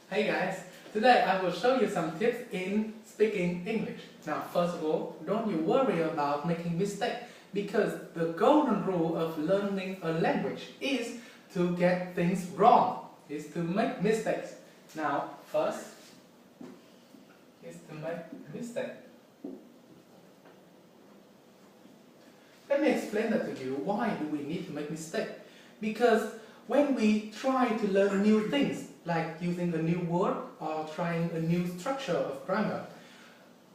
Hey guys, today I will show you some tips in speaking English. Now first of all, don't you worry about making mistakes because the golden rule of learning a language is to get things wrong, is to make mistakes. Now first is to make a mistake. Let me explain that to you. Why do we need to make mistakes? Because when we try to learn new things, like using a new word or trying a new structure of grammar,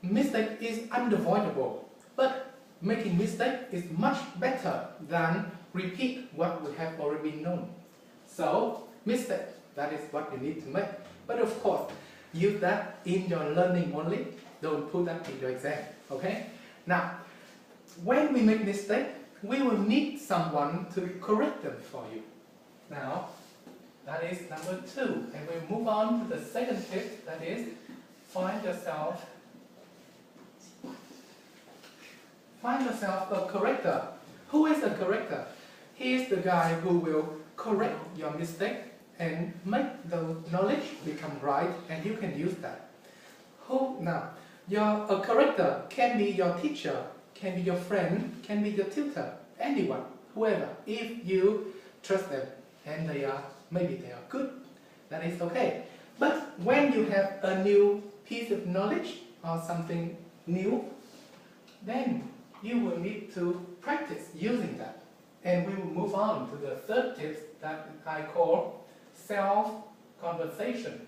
mistake is unavoidable. But making mistake is much better than repeat what we have already known. So, mistake, that is what you need to make. But of course, use that in your learning only. Don't put that in your exam, okay? Now, when we make mistake, we will need someone to correct them for you. Now, that is number 2. And we move on to the second tip, that is find yourself a corrector. Who is a corrector? He is the guy who will correct your mistake and make the knowledge become right and you can use that. A corrector can be your teacher, can be your friend, can be your tutor, anyone, whoever, if you trust them and maybe they are good, that is okay. But when you have a new piece of knowledge or something new, then you will need to practice using that. And we will move on to the third tip that I call self-conversation.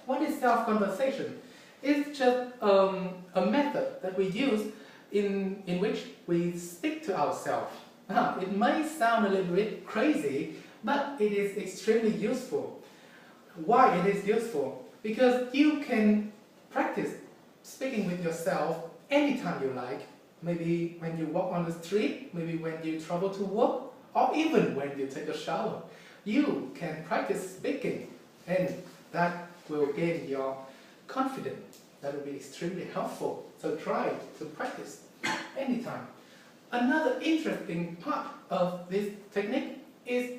What is self-conversation? It's just a method that we use in which we speak to ourselves. It may sound a little bit crazy, but it is extremely useful. Why it is useful? Because you can practice speaking with yourself anytime you like. Maybe when you walk on the street, maybe when you travel to work, or even when you take a shower. You can practice speaking, and that will gain your confidence. That will be extremely helpful. So try to practice anytime. Another interesting part of this technique is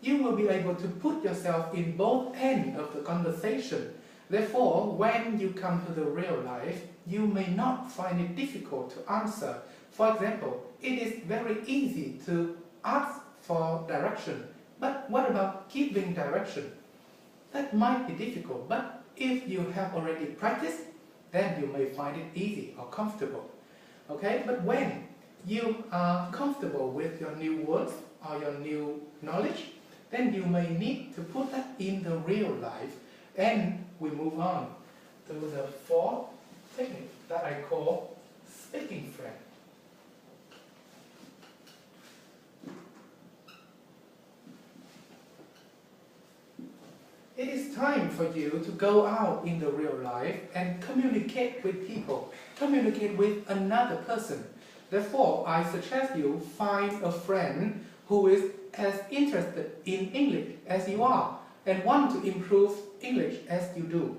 you will be able to put yourself in both ends of the conversation. Therefore, when you come to the real life, you may not find it difficult to answer. For example, it is very easy to ask for direction. But what about giving direction? That might be difficult, but if you have already practiced, then you may find it easy or comfortable. Okay? But when you are comfortable with your new words or your new knowledge, then you may need to put that in the real life. And we move on to the fourth technique that I call speaking friend. It is time for you to go out in the real life and communicate with people, communicate with another person. Therefore, I suggest you find a friend who is as interested in English as you are and want to improve English as you do.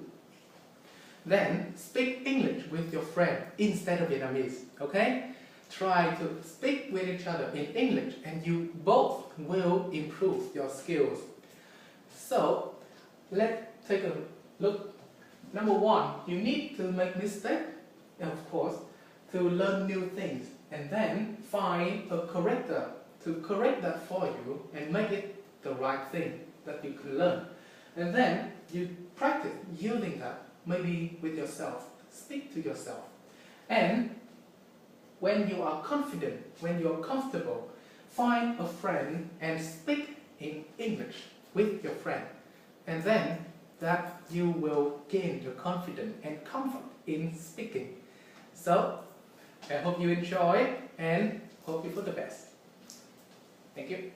Then speak English with your friend instead of Vietnamese, okay? Try to speak with each other in English and you both will improve your skills. So, let's take a look. Number 1, you need to make mistakes, of course, to learn new things. And then find a corrector to correct that for you and make it the right thing that you can learn. And then you practice using that, maybe with yourself. Speak to yourself. And when you are confident, when you are comfortable, find a friend and speak in English with your friend. And then that you will gain the confidence and comfort in speaking. So, I hope you enjoy and hope you for the best. Thank you.